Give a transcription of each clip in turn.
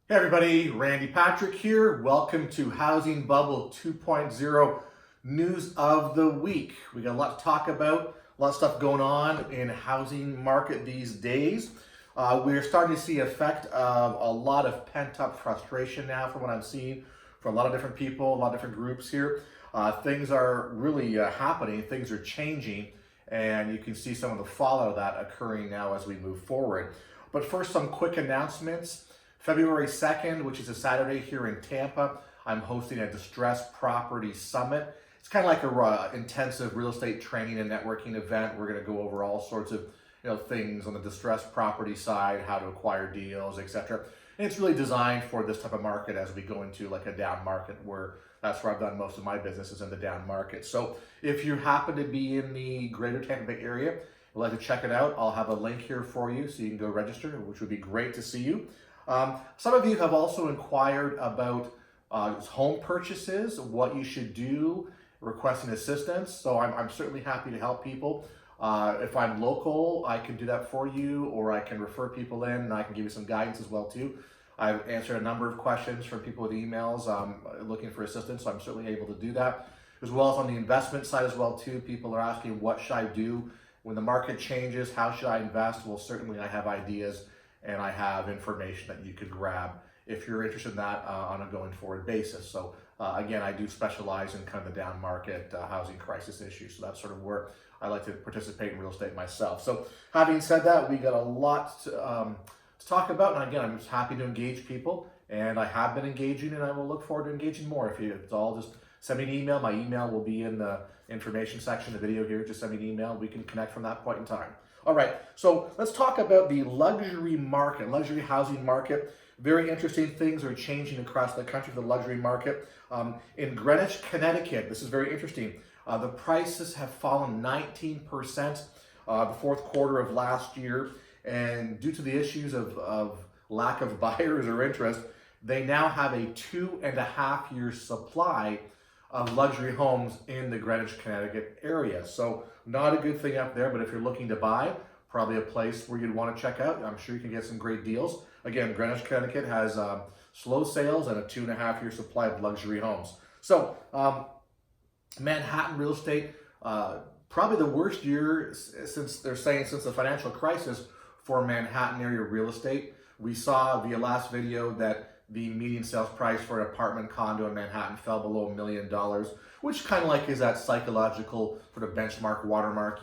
Hey everybody, Randy Patrick here. Welcome to Housing Bubble 2.0 News of the Week. We got a lot to talk about, a lot of stuff going on in housing market these days. We're starting to see effect of a lot of pent-up frustration now from what I'm seeing from a lot of different people, a lot of different groups here. Things are really happening, things are changing, and you can see some of the fallout of that occurring now as we move forward. But first, some quick announcements. February 2nd, which is a Saturday here in Tampa, I'm hosting a distressed property summit. It's kind of like a intensive real estate training and networking event. We're going to go over all sorts of things on the distressed property side, how to acquire deals, etc. And it's really designed for this type of market as we go into like a down market, where that's where I've done most of my business, is in the down market. So if you happen to be in the greater Tampa Bay area, I'd like to check it out. I'll have a link here for you so you can go register, which would be great to see you. Some of you have also inquired about home purchases, what you should do, requesting assistance. So I'm certainly happy to help people. If I'm local, I can do that for you, or I can refer people in, and I can give you some guidance as well too. I've answered a number of questions from people with emails looking for assistance, so I'm certainly able to do that. As well as on the investment side as well too, people are asking, what should I do when the market changes? How should I invest? Well, certainly I have ideas and I have information that you could grab if you're interested in that on a going forward basis. So again, I do specialize in kind of the down market housing crisis issues. So that's sort of where I like to participate in real estate myself. So having said that, we got a lot to talk about. And again, I'm just happy to engage people, and I have been engaging, and I will look forward to engaging more. If it's all, just send me an email. My email will be in the information section of the video here. Just send me an email. We can connect from that point in time. All right, so let's talk about the luxury market, luxury housing market. Very interesting things are changing across the country for the luxury market. In Greenwich, Connecticut, this is very interesting. The prices have fallen 19% the fourth quarter of last year. And due to the issues of lack of buyers or interest, they now have a 2.5-year supply of luxury homes in the Greenwich, Connecticut area. So not a good thing up there, but if you're looking to buy, probably a place where you'd want to check out. I'm sure you can get some great deals. Again, Greenwich, Connecticut has slow sales and a 2.5-year supply of luxury homes. So Manhattan real estate, probably the worst year since the financial crisis for Manhattan area real estate. We saw via last video that the median sales price for an apartment condo in Manhattan fell below $1 million, which kind of like is that psychological sort of benchmark watermark,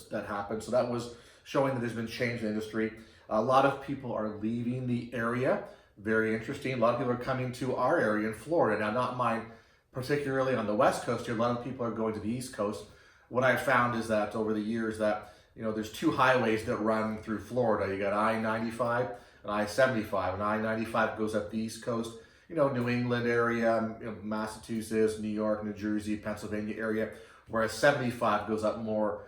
that happened. So that was showing that there's been change in the industry. A lot of people are leaving the area. Very interesting. A lot of people are coming to our area in Florida. Now, not mine particularly on the West Coast here. A lot of people are going to the East Coast. What I've found is that over the years that, there's two highways that run through Florida. You got I-95 and I-75, and I-95 goes up the East Coast, New England area, Massachusetts, New York, New Jersey, Pennsylvania area, whereas 75 goes up more,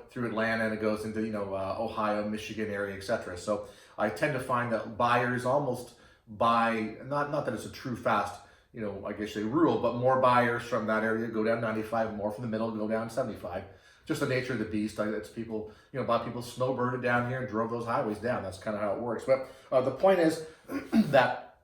through Atlanta, and it goes into, Ohio, Michigan area, etc. So I tend to find that buyers almost buy, not that it's a true fast, I guess a rule, but more buyers from that area go down 95, more from the middle go down 75. Just the nature of the beast. It's people, a lot of people snowbirded down here and drove those highways down. That's kind of how it works. But the point is that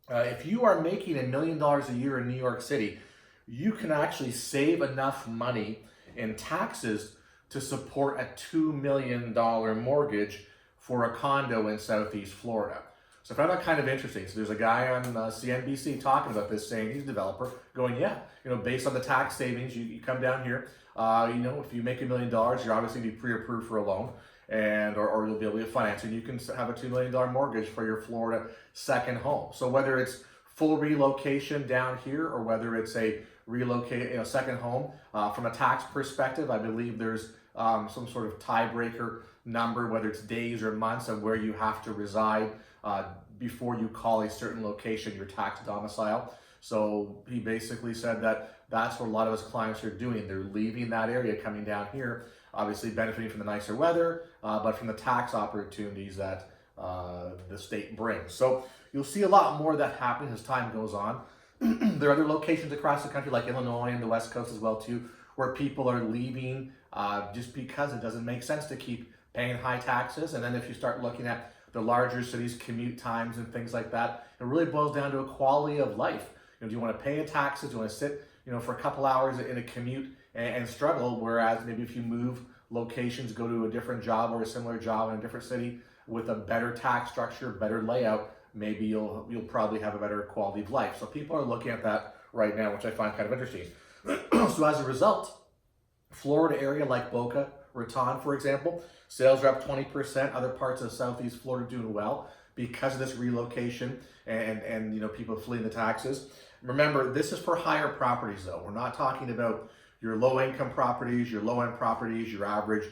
if you are making $1 million a year in New York City, you can actually save enough money in taxes to support a $2 million mortgage for a condo in Southeast Florida. So I found that kind of interesting. So there's a guy on CNBC talking about this, saying he's a developer, going, yeah, based on the tax savings, you come down here, if you make $1 million, you're obviously be pre-approved for a loan, and or you'll be able to finance, and you can have a $2 million mortgage for your Florida second home. So whether it's full relocation down here, or whether it's a second home, from a tax perspective, I believe there's some sort of tiebreaker number, whether it's days or months, of where you have to reside before you call a certain location your tax domicile. So he basically said that that's what a lot of his clients are doing. They're leaving that area, coming down here, obviously benefiting from the nicer weather, but from the tax opportunities that the state brings. So you'll see a lot more of that happening as time goes on. There are other locations across the country, like Illinois and the West Coast as well too, where people are leaving just because it doesn't make sense to keep paying high taxes. And then if you start looking at the larger cities, commute times and things like that. It really boils down to a quality of life. Do you want to pay taxes? Do you want to sit, for a couple hours in a commute and struggle? Whereas maybe if you move locations, go to a different job or a similar job in a different city with a better tax structure, better layout, maybe you'll probably have a better quality of life. So people are looking at that right now, which I find kind of interesting. So as a result, Florida area like Boca Raton, for example, sales are up 20%. Other parts of Southeast Florida doing well because of this relocation and people fleeing the taxes. Remember, this is for higher properties though. We're not talking about your low income properties, your low end properties, your average,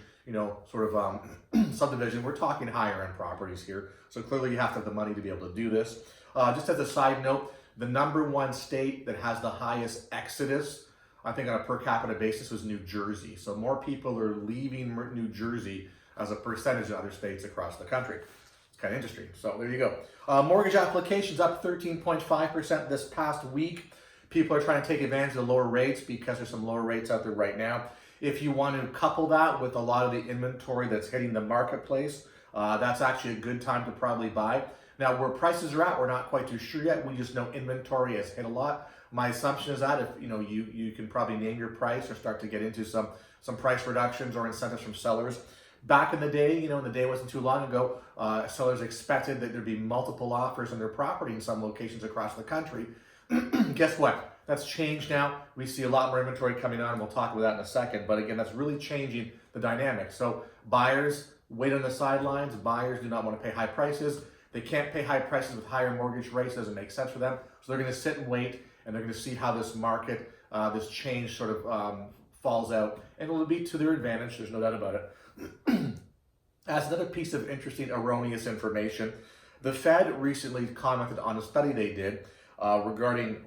subdivision. We're talking higher end properties here. So clearly you have to have the money to be able to do this. Just as a side note, the number one state that has the highest exodus, I think on a per capita basis, was New Jersey. So more people are leaving New Jersey as a percentage of other states across the country. It's kind of interesting. So there you go. Mortgage applications up 13.5% this past week. People are trying to take advantage of the lower rates because there's some lower rates out there right now. If you want to couple that with a lot of the inventory that's hitting the marketplace, that's actually a good time to probably buy. Now, where prices are at, we're not quite too sure yet. We just know inventory has hit a lot. My assumption is that if you can probably name your price or start to get into some price reductions or incentives from sellers. Back in the day, and the day wasn't too long ago, sellers expected that there'd be multiple offers on their property in some locations across the country. Guess what? That's changed now. We see a lot more inventory coming on, and we'll talk about that in a second. But again, that's really changing the dynamic. So buyers wait on the sidelines. Buyers do not want to pay high prices. They can't pay high prices with higher mortgage rates. Doesn't make sense for them. So they're going to sit and wait, and they're going to see how this market, this change sort of falls out. And it'll be to their advantage. There's no doubt about it. As another piece of interesting erroneous information, the Fed recently commented on a study they did regarding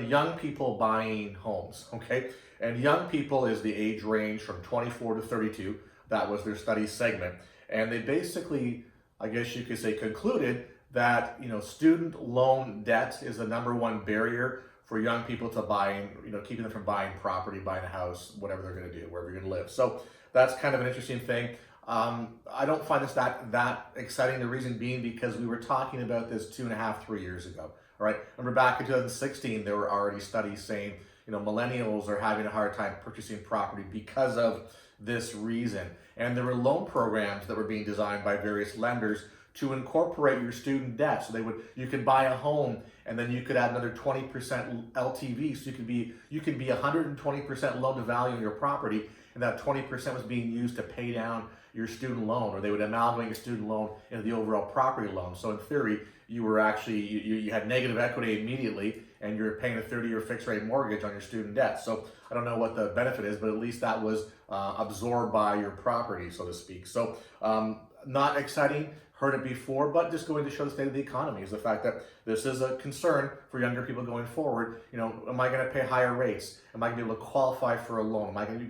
young people buying homes, okay? And young people is the age range from 24 to 32. That was their study segment. And they basically, I guess you could say, concluded that, student loan debt is the number one barrier for young people to buying, keeping them from buying property, buying a house, whatever they're going to do, wherever you're going to live. So that's kind of an interesting thing. I don't find this that exciting. The reason being because we were talking about this 3 years ago. All right. Remember back in 2016, there were already studies saying, millennials are having a hard time purchasing property because of this reason. And there were loan programs that were being designed by various lenders to incorporate your student debt. So you could buy a home and then you could add another 20% LTV. So you could be 120% loan to value on your property, and that 20% was being used to pay down your student loan, or they would amalgamate your student loan into the overall property loan. So in theory, you were actually, you had negative equity immediately, and you're paying a 30-year fixed rate mortgage on your student debt. So I don't know what the benefit is, but at least that was absorbed by your property, so to speak. So not exciting, heard it before, but just going to show the state of the economy is the fact that this is a concern for younger people going forward. Am I going to pay higher rates? Am I going to be able to qualify for a loan? Am I going to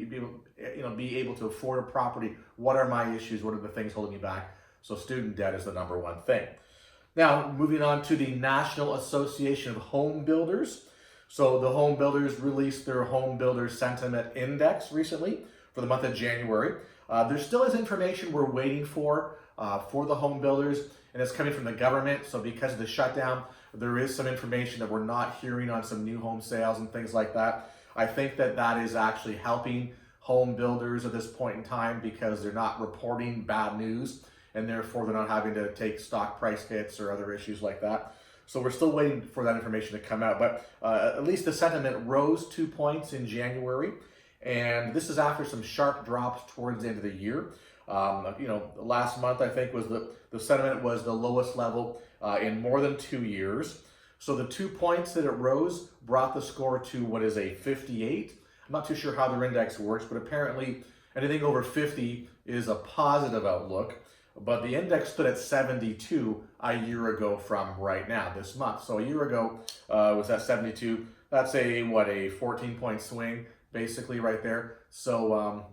be able to afford a property? What are my issues? What are the things holding me back? So student debt is the number one thing. Now, moving on to the National Association of Home Builders. So the home builders released their Home Builder Sentiment Index recently for the month of January. There still is information we're waiting for the home builders, and it's coming from the government. So because of the shutdown, there is some information that we're not hearing on some new home sales and things like that. I think that is actually helping home builders at this point in time because they're not reporting bad news, and therefore they're not having to take stock price hits or other issues like that. So we're still waiting for that information to come out, but at least the sentiment rose 2 points in January, and this is after some sharp drops towards the end of the year. Last month I think was the sentiment was the lowest level in more than 2 years. So the 2 points that it rose brought the score to what is a 58. I'm not too sure how their index works, but apparently anything over 50 is a positive outlook. But the index stood at 72 a year ago from right now, this month. So a year ago was at 72. That's a 14-point swing, basically right there. So,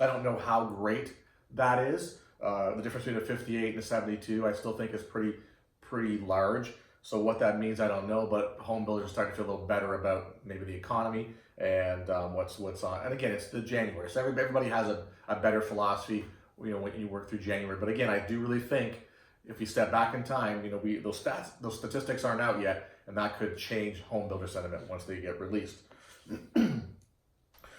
I don't know how great that is. The difference between a 58 and a 72, I still think is pretty large. So what that means, I don't know, but home builders are starting to feel a little better about maybe the economy and what's on. And again, it's the January, so everybody has a better philosophy when you work through January. But again, I do really think if you step back in time, those statistics aren't out yet, and that could change home builder sentiment once they get released.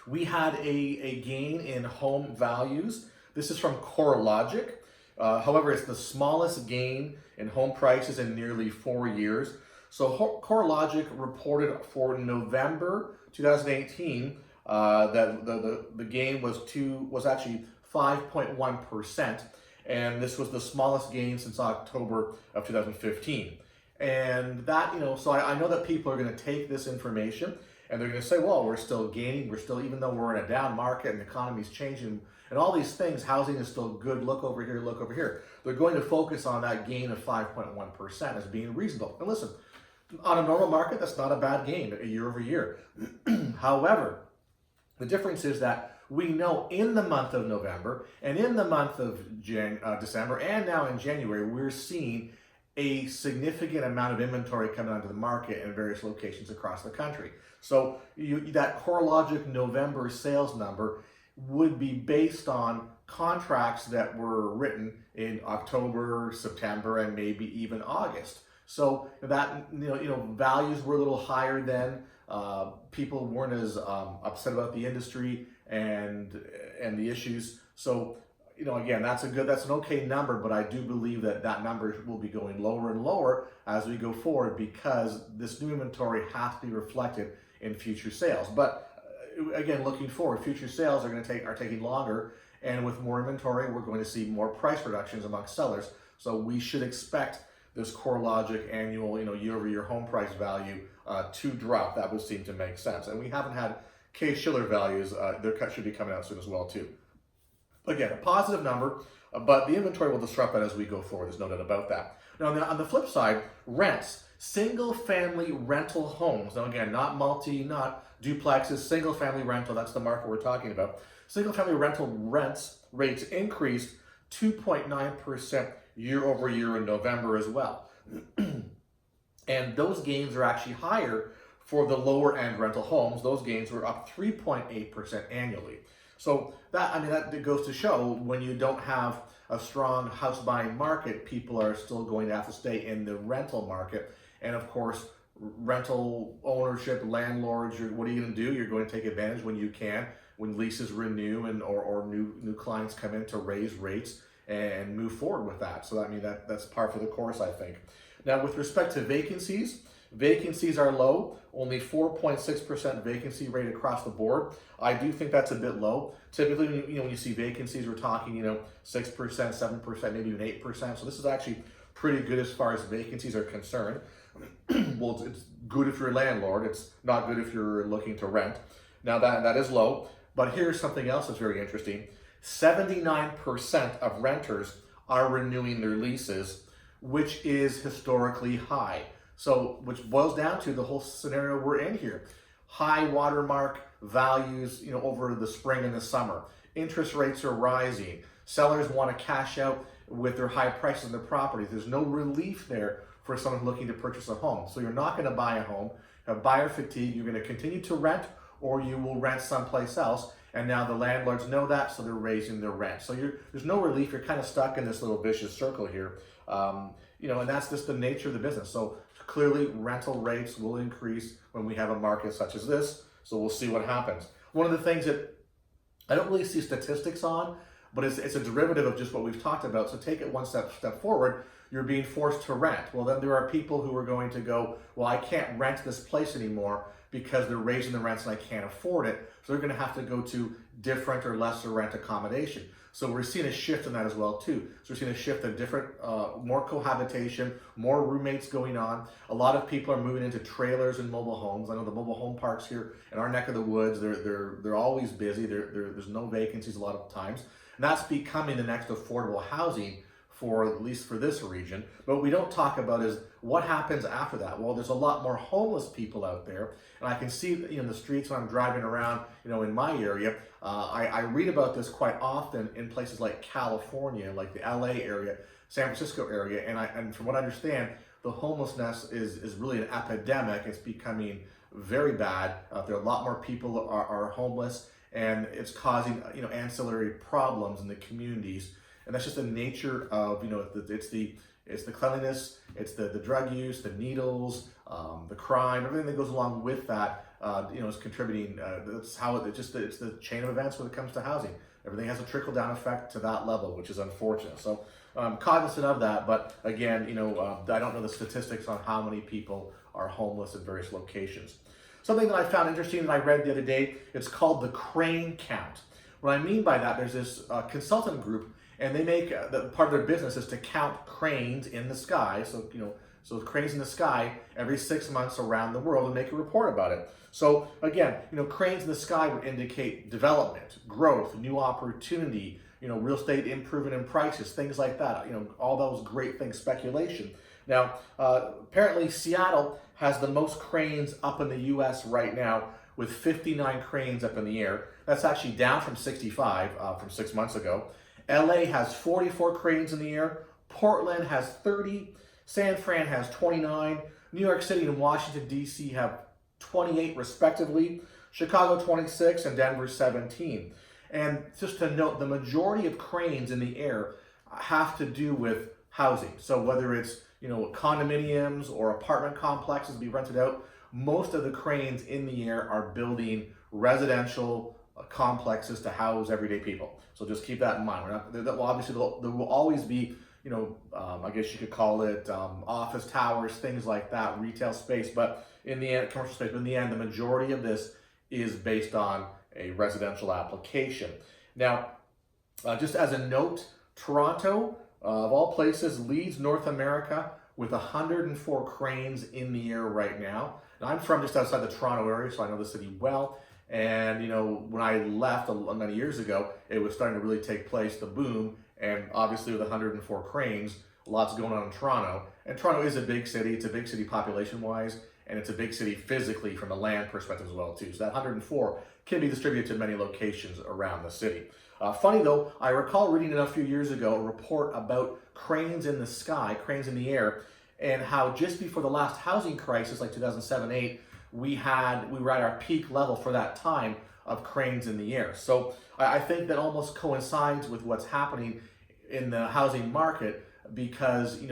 We had a gain in home values. This is from CoreLogic. However, it's the smallest gain in home prices in nearly 4 years. So CoreLogic reported for November 2018 that the gain was actually 5.1%, and this was the smallest gain since October of 2015. And that, so I know that people are going to take this information and they're going to say, well, we're still gaining, even though we're in a down market and the economy's changing and all these things, housing is still good, look over here, look over here. They're going to focus on that gain of 5.1% as being reasonable. And listen, on a normal market, that's not a bad gain year over year. However, the difference is that we know in the month of November and in the month of December and now in January, we're seeing a significant amount of inventory coming onto the market in various locations across the country. So that CoreLogic November sales number would be based on contracts that were written in October, September, and maybe even August. So that values were a little higher then. People weren't as upset about the industry and the issues. So again, that's an okay number, but I do believe that number will be going lower and lower as we go forward because this new inventory has to be reflected in future sales. But again, looking forward, future sales are taking longer, and with more inventory, we're going to see more price reductions amongst sellers. So we should expect this CoreLogic annual, year-over-year home price value to drop. That would seem to make sense. And we haven't had Case-Shiller values. Their should be coming out soon as well too. Again, a positive number, but the inventory will disrupt that as we go forward. There's no doubt about that. Now, on the flip side, rents, single-family rental homes. Now, again, not multi, not duplexes, single-family rental. That's the market we're talking about. Single-family rental rents rates increased 2.9% year over year in November as well. And those gains are actually higher for the lower end rental homes. Those gains were up 3.8% annually. So that goes to show when you don't have a strong house buying market, people are still going to have to stay in the rental market. And of course, rental ownership, landlords, what are you going to do? You're going to take advantage when you can, when leases renew and or new clients come in to raise rates and move forward with that. So that's par for the course, I think. Now, with respect to vacancies are low, only 4.6% vacancy rate across the board. I do think that's a bit low. Typically, when you see vacancies, we're talking 6%, 7%, maybe even 8%. So this is actually pretty good as far as vacancies are concerned. Well, it's good if you're a landlord. It's not good if you're looking to rent. Now that is low, but here's something else that's very interesting. 79% of renters are renewing their leases, which is historically high. So, which boils down to the whole scenario we're in here. High watermark values, over the spring and the summer. Interest rates are rising. Sellers want to cash out with their high prices in their properties. There's no relief there for someone looking to purchase a home. So you're not going to buy a home. You have buyer fatigue. You're going to continue to rent, or you will rent someplace else. And now the landlords know that, so they're raising their rent. So there's no relief. You're kind of stuck in this little vicious circle here. And that's just the nature of the business. So clearly, rental rates will increase when we have a market such as this. So we'll see what happens. One of the things that I don't really see statistics on, but it's a derivative of just what we've talked about. So take it one step forward. You're being forced to rent. Well, then there are people who are going to go, well, I can't rent this place anymore because they're raising the rents and I can't afford it. So they're going to have to go to different or lesser rent accommodation. So we're seeing a shift in that as well too. So we're seeing a shift in different, more cohabitation, more roommates going on. A lot of people are moving into trailers and mobile homes. I know the mobile home parks here in our neck of the woods, they're always busy. There's no vacancies a lot of times. And that's becoming the next affordable housing for at least for this region. But what we don't talk about is what happens after that. Well, there's a lot more homeless people out there, and I can see in the streets when I'm driving around, in my area. I read about this quite often in places like California, like the LA area, San Francisco area, and from what I understand, the homelessness is really an epidemic. It's becoming very bad. There are a lot more people are homeless, and it's causing ancillary problems in the communities. And that's just the nature of it's the cleanliness, it's the drug use, the needles, the crime, everything that goes along with that. Is contributing. That's how it's the chain of events when it comes to housing. Everything has a trickle down effect to that level, which is unfortunate. So I'm cognizant of that, but again, I don't know the statistics on how many people are homeless in various locations. Something that I found interesting that I read the other day, it's called the crane count. What I mean by that, there's this consultant group, and they make part of their business is to count cranes in the sky. So cranes in the sky every 6 months around the world and make a report about it. So again, cranes in the sky would indicate development, growth, new opportunity, real estate improvement in prices, things like that. All those great things, speculation. Now, apparently Seattle has the most cranes up in the U.S. right now, with 59 cranes up in the air. That's actually down from 65 from 6 months ago. LA has 44 cranes in the air. Portland has 30. San Fran has 29. New York City and Washington, D.C. have 28 respectively. Chicago 26 and Denver 17. And just to note, the majority of cranes in the air have to do with housing. So whether it's condominiums or apartment complexes be rented out, most of the cranes in the air are building residential complexes to house everyday people. So just keep that in mind. There will always be, I guess you could call it office towers, things like that, retail space, but in the end, commercial space. But in the end, the majority of this is based on a residential application. Now, just as a note, Toronto, of all places, leads North America with 104 cranes in the air right now. Now, I'm from just outside the Toronto area, so I know the city well. And, when I left many years ago, it was starting to really take place, the boom. And obviously with 104 cranes, lots going on in Toronto. And Toronto is a big city. It's a big city population-wise, and it's a big city physically from a land perspective as well, too. So that 104 can be distributed to many locations around the city. Funny though, I recall reading a few years ago a report about cranes in the sky, cranes in the air, and how just before the last housing crisis, like 2007-8, we were at our peak level for that time of cranes in the air. So I think that almost coincides with what's happening in the housing market, because you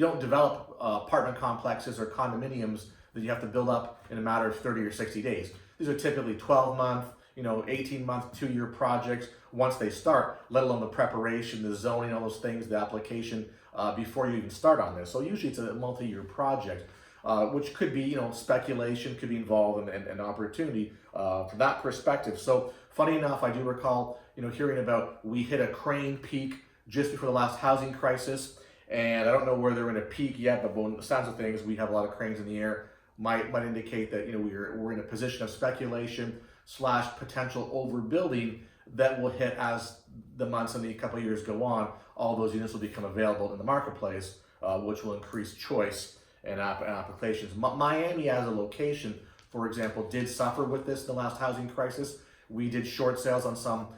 don't develop apartment complexes or condominiums that you have to build up in a matter of 30 or 60 days. These are typically 12-month, 18-month, 2-year projects once they start, let alone the preparation, the zoning, all those things, the application before you even start on this. So usually it's a multi-year project, which could be, speculation, could be involved in opportunity from that perspective. So funny enough, I do recall, hearing about we hit a crane peak just before the last housing crisis. And I don't know where they're in a peak yet, but from the sounds of things, we have a lot of cranes in the air. Might indicate that we're in a position of speculation / potential overbuilding that will hit as the months and the couple of years go on. All those units will become available in the marketplace, which will increase choice and applications. Miami as a location, for example, did suffer with this in the last housing crisis. We did short sales on some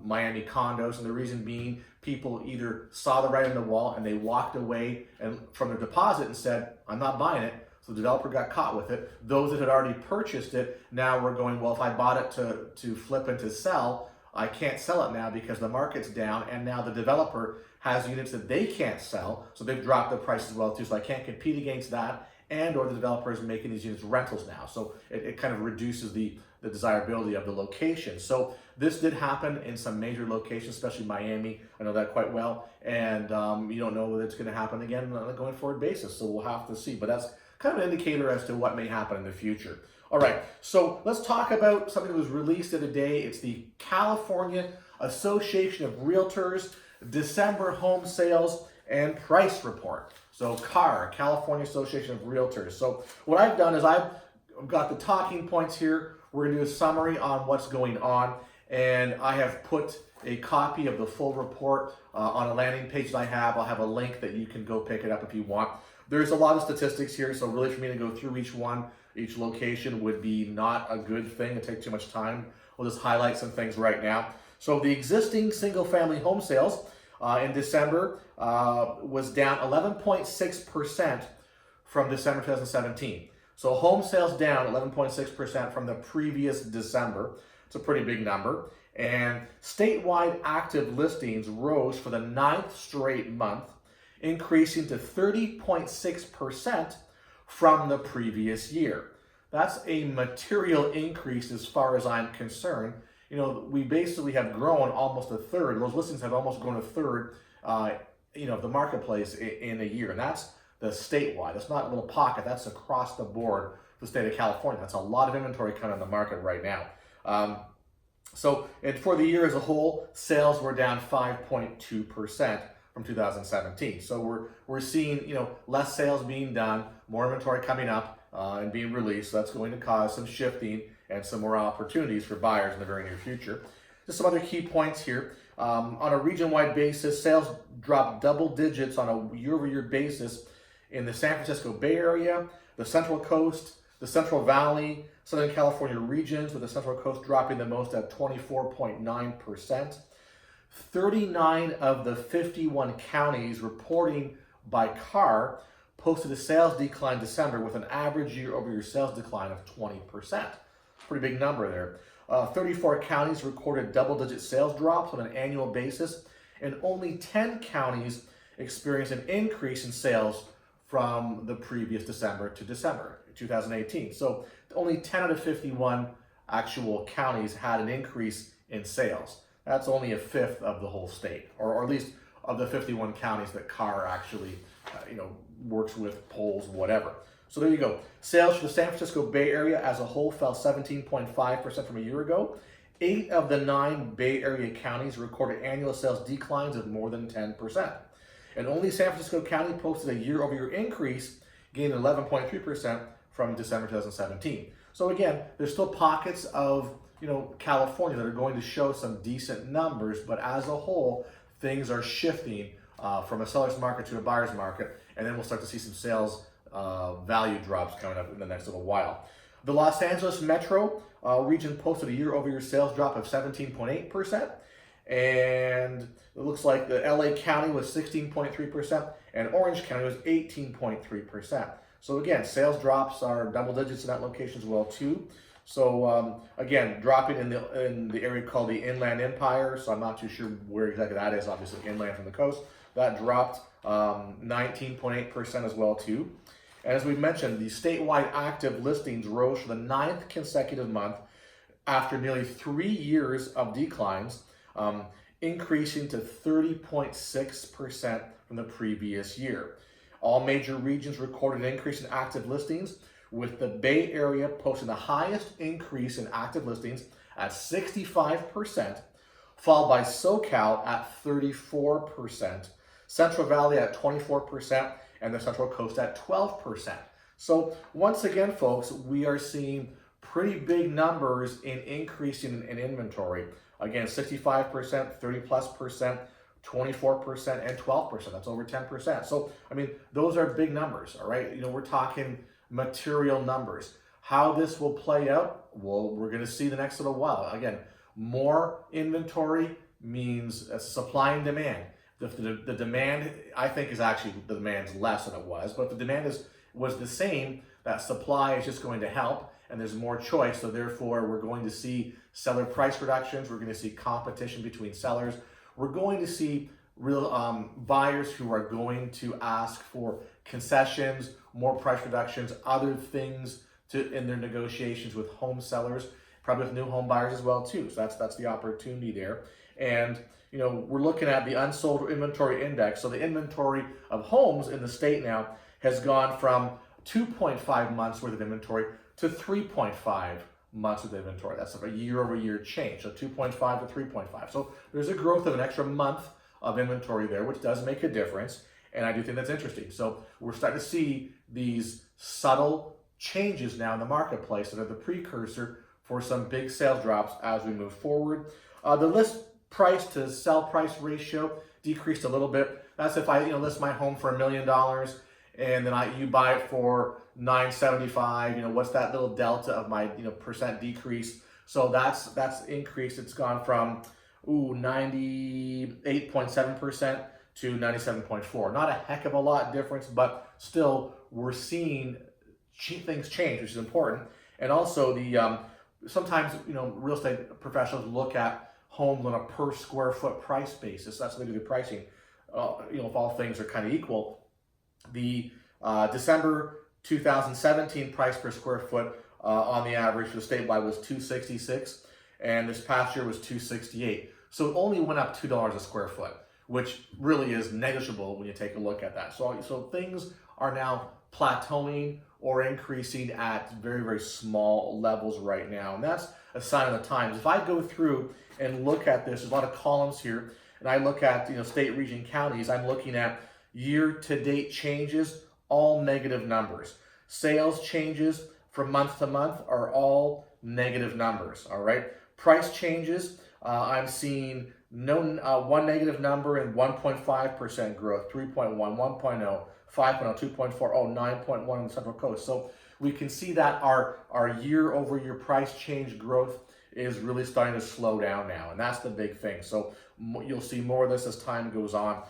Miami condos, and the reason being, people either saw the writing on the wall and they walked away from their deposit and said, I'm not buying it. So the developer got caught with it. Those that had already purchased it now were going, well, if I bought it to flip and to sell, I can't sell it now because the market's down, and now the developer has units that they can't sell, so they've dropped the price as well too, so I can't compete against that, and or the developer is making these units rentals now, so it kind of reduces the desirability of the location. So this did happen in some major locations, especially Miami. I know that quite well, and you don't know whether it's going to happen again on a going forward basis, so we'll have to see, but that's kind of an indicator as to what may happen in the future. All right, so let's talk about something that was released the other day. It's the California Association of Realtors December Home Sales and Price Report. So CAR, California Association of Realtors. So what I've done is I've got the talking points here. We're going to do a summary on what's going on, and I have put a copy of the full report on a landing page that I have. I'll have a link that you can go pick it up if you want. There's a lot of statistics here, so really for me to go through each location would be not a good thing. It'd take too much time. We'll just highlight some things right now. So the existing single-family home sales in December was down 11.6% from December 2017. So home sales down 11.6% from the previous December. It's a pretty big number. And statewide active listings rose for the 9th straight month, increasing to 30.6% from the previous year. That's a material increase as far as I'm concerned. We basically have grown almost a third. Those listings have almost grown a third, of the marketplace in a year. And that's the statewide. That's not a little pocket. That's across the board for the state of California. That's a lot of inventory coming on the market right now. And for the year as a whole, sales were down 5.2% from 2017. So we're seeing, less sales being done, more inventory coming up and being released. So that's going to cause some shifting and some more opportunities for buyers in the very near future. Just some other key points here. On a region-wide basis, sales dropped double digits on a year-over-year basis in the San Francisco Bay Area, the Central Coast, the Central Valley, Southern California regions, with the Central Coast dropping the most at 24.9%. 39 of the 51 counties reporting by CAR posted a sales decline in December with an average year-over-year sales decline of 20%. Pretty big number there. 34 counties recorded double-digit sales drops on an annual basis, and only 10 counties experienced an increase in sales from the previous December to December 2018. So only 10 out of 51 actual counties had an increase in sales. That's only a fifth of the whole state, or at least of the 51 counties that CAR actually, works with, polls, whatever. So there you go. Sales for the San Francisco Bay Area as a whole fell 17.5% from a year ago. 8 of the 9 Bay Area counties recorded annual sales declines of more than 10%. And only San Francisco County posted a year-over-year increase, gaining 11.3% from December 2017. So again, there's still pockets of California that are going to show some decent numbers, but as a whole, things are shifting from a seller's market to a buyer's market, and then we'll start to see some sales value drops coming up in the next little while. The Los Angeles metro region posted a year-over-year sales drop of 17.8%, and it looks like the LA County was 16.3%, and Orange County was 18.3%. So again, sales drops are double digits in that location as well too. So again, dropping in the area called the Inland Empire. So I'm not too sure where exactly that is. Obviously, inland from the coast. That dropped 19.8% as well too. And as we mentioned, the statewide active listings rose for the 9th consecutive month after nearly 3 years of declines, increasing to 30.6% from the previous year. All major regions recorded an increase in active listings, with the Bay Area posting the highest increase in active listings at 65%, followed by SoCal at 34%, Central Valley at 24%, and the Central Coast at 12%. So once again, folks, we are seeing pretty big numbers in increasing in inventory. Again, 65%, 30+%, 24%, and 12%. That's over 10%. So, those are big numbers, all right? We're talking material numbers. How this will play out, well, we're going to see the next little while. Again, more inventory means supply and demand. The demand, I think, is actually, the demand's less than it was, but if the demand was the same, that supply is just going to help, and there's more choice, so therefore we're going to see seller price reductions, we're going to see competition between sellers, we're going to see real buyers who are going to ask for concessions, more price reductions, other things in their negotiations with home sellers, probably with new home buyers as well too. So that's the opportunity there. And we're looking at the unsold inventory index. So the inventory of homes in the state now has gone from 2.5 months worth of inventory to 3.5 months of inventory. That's a year-over-year change. So 2.5 to 3.5. So there's a growth of an extra month of inventory there, which does make a difference. And I do think that's interesting. So we're starting to see these subtle changes now in the marketplace that are the precursor for some big sales drops as we move forward. The list price to sell price ratio decreased a little bit. That's if I list my home for $1 million and then you buy it for $975. What's that little delta of my percent decrease? So that's increased. It's gone from 98.7% to 97.4%. Not a heck of a lot difference, but still we're seeing things change, which is important. And also the sometimes, real estate professionals look at homes on a per square foot price basis. That's what they do the pricing. If all things are kind of equal, the December 2017 price per square foot on the average for the statewide was $266, and this past year was $268. So it only went up $2 a square foot, which really is negligible when you take a look at that. So things are now plateauing or increasing at very, very small levels right now. And that's a sign of the times. If I go through and look at this, there's a lot of columns here, and I look at state, region, counties, I'm looking at year-to-date changes, all negative numbers. Sales changes from month to month are all negative numbers, all right? Price changes, I'm seeing one negative number and 1.5% growth, 3.1, 1.0, 5.0, 2.4, 9.1 on the Central Coast. So we can see that our year-over-year price change growth is really starting to slow down now, and that's the big thing. So you'll see more of this as time goes on.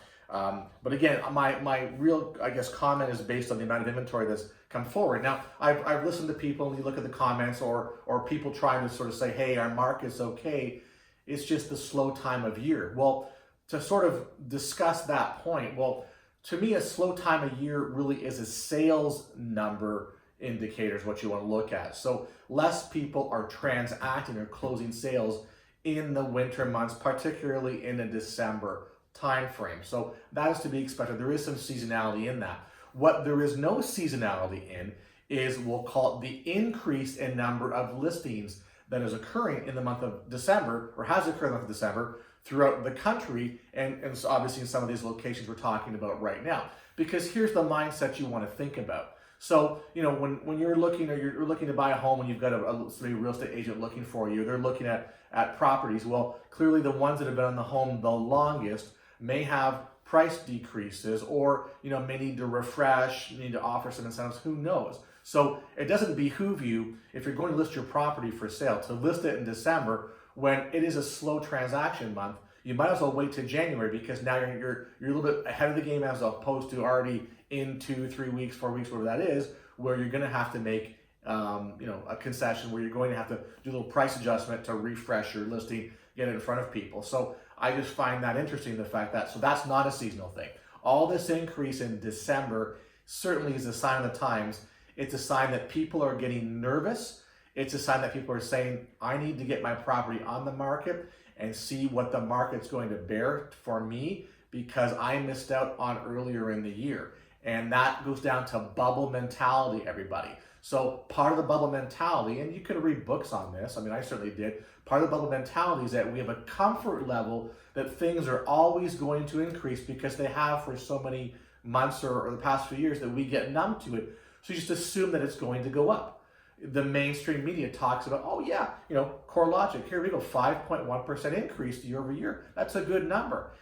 But again, my real, comment is based on the amount of inventory that's come forward. Now, I've listened to people, and you look at the comments, or people trying to sort of say, hey, our market's okay, it's just the slow time of year. Well, to sort of discuss that point, well, to me, a slow time of year really is a sales number indicator is what you want to look at. So less people are transacting or closing sales in the winter months, particularly in the December time frame. So that is to be expected. There is some seasonality in that. What there is no seasonality in is, we'll call it, the increase in number of listings that is occurring in the month of December, or has occurred in the month of December, throughout the country, and so obviously in some of these locations we're talking about right now. Because here's the mindset you want to think about. So, when you're looking, or you're looking to buy a home, and you've got a real estate agent looking for you, they're looking at properties. Well, clearly the ones that have been on the home the longest may have price decreases, or may need to refresh, need to offer some incentives, who knows. So it doesn't behoove you, if you're going to list your property for sale, to list it in December when it is a slow transaction month. You might as well wait till January, because now you're a little bit ahead of the game, as opposed to already in 2, 3 weeks, 4 weeks, whatever that is, where you're going to have to make a concession, where you're going to have to do a little price adjustment to refresh your listing, get it in front of people. So I just find that interesting, the fact that, so that's not a seasonal thing. All this increase in December certainly is a sign of the times. It's a sign that people are getting nervous. It's a sign that people are saying, I need to get my property on the market and see what the market's going to bear for me, because I missed out on earlier in the year. And that goes down to bubble mentality, everybody. So part of the bubble mentality, and you could read books on this, I certainly did, part of the bubble mentality is that we have a comfort level that things are always going to increase, because they have for so many months or the past few years, that we get numb to it. So you just assume that it's going to go up. The mainstream media talks about, oh yeah, CoreLogic, here we go, 5.1% increase year over year. That's a good number.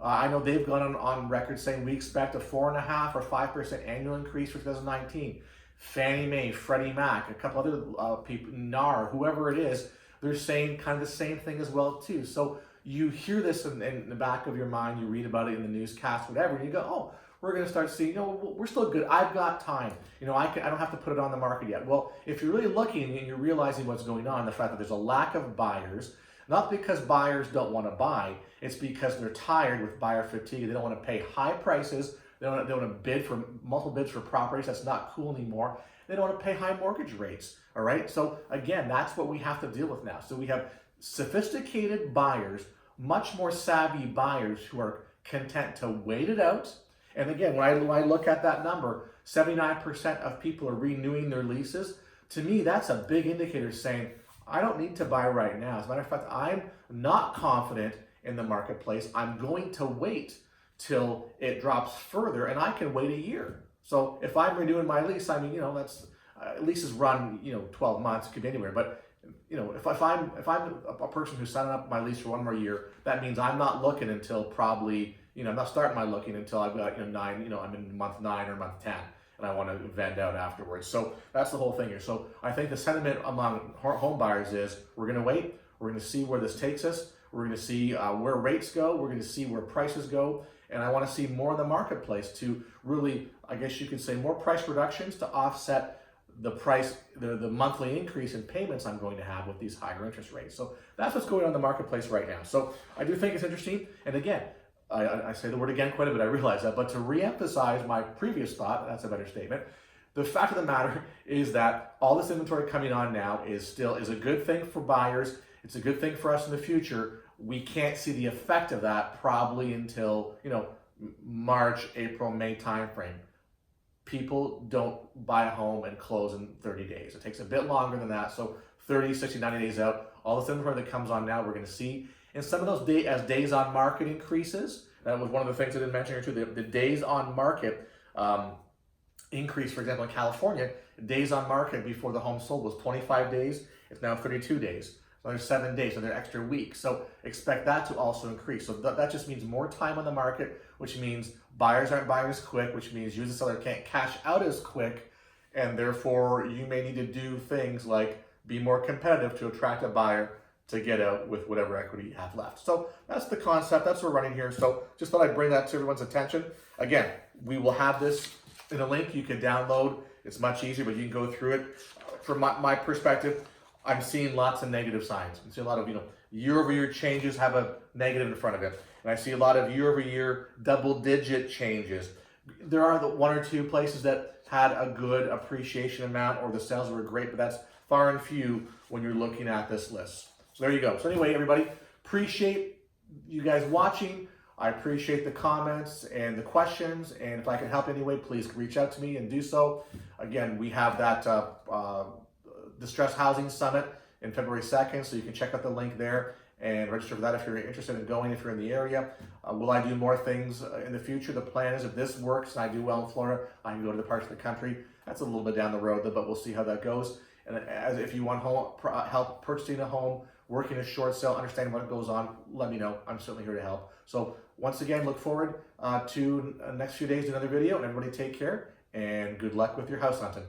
I know they've gone on record saying we expect a 4.5% or 5% annual increase for 2019. Fannie Mae, Freddie Mac, a couple other people, NAR, whoever it is, they're saying kind of the same thing as well too. So you hear this in the back of your mind, you read about it in the newscast, whatever, and you go, oh, we're going to start seeing, we're still good. I've got time. I don't have to put it on the market yet. Well, if you're really looking and you're realizing what's going on, the fact that there's a lack of buyers, not because buyers don't want to buy, it's because they're tired with buyer fatigue. They don't want to pay high prices. They don't want to bid for multiple bids for properties. That's not cool anymore. They don't want to pay high mortgage rates. All right. So again, that's what we have to deal with now. So we have sophisticated buyers, much more savvy buyers, who are content to wait it out. And again, when I look at that number, 79% of people are renewing their leases. To me, that's a big indicator saying, I don't need to buy right now. As a matter of fact, I'm not confident in the marketplace. I'm going to wait till it drops further, and I can wait a year. So if I'm renewing my lease, that's leases run 12 months, it could be anywhere. But if I'm a person who's signing up my lease for one more year, that means I'm not looking until probably, I'm not starting my looking until I've got I'm in month 9 or month 10, and I want to vend out afterwards. So that's the whole thing here. So I think the sentiment among home buyers is, we're going to wait. We're going to see where this takes us. We're going to see where rates go. We're going to see where prices go. And I want to see more in the marketplace to really, I guess you could say, more price reductions to offset the monthly increase in payments I'm going to have with these higher interest rates. So that's what's going on in the marketplace right now. So I do think it's interesting. And again, I say the word again quite a bit, I realize that, but to reemphasize my previous thought, that's a better statement, the fact of the matter is that all this inventory coming on now is a good thing for buyers. It's a good thing for us in the future. We can't see the effect of that probably until, March, April, May timeframe. People don't buy a home and close in 30 days. It takes a bit longer than that. So 30, 60, 90 days out, all this inventory that comes on now, we're going to see. And some of those as days on market increases, that was one of the things I didn't mention here too, the days on market increase, for example, in California, days on market before the home sold was 25 days. It's now 32 days. So there's 7 days, so they're extra weeks. So expect that to also increase. So that just means more time on the market, which means buyers aren't buying as quick, which means you as a seller can't cash out as quick. And therefore, you may need to do things like be more competitive to attract a buyer to get out with whatever equity you have left. So that's the concept. That's what we're running here. So just thought I'd bring that to everyone's attention. Again, we will have this in a link you can download. It's much easier, but you can go through it. From my perspective, I'm seeing lots of negative signs. I'm seeing a lot of, year-over-year changes have a negative in front of it. And I see a lot of year-over-year double-digit changes. There are the one or two places that had a good appreciation amount or the sales were great, but that's far and few when you're looking at this list. So there you go. So anyway, everybody, appreciate you guys watching. I appreciate the comments and the questions. And if I can help in any way, please reach out to me and do so. Again, we have that Distressed Housing Summit in February 2nd, so you can check out the link there and register for that if you're interested in going, if you're in the area. Will I do more things in the future? The plan is if this works and I do well in Florida, I can go to the parts of the country. That's a little bit down the road, but we'll see how that goes. And if you want help purchasing a home, working a short sale, understanding what goes on, let me know. I'm certainly here to help. So once again, look forward to the next few days, another video, and everybody take care and good luck with your house hunting.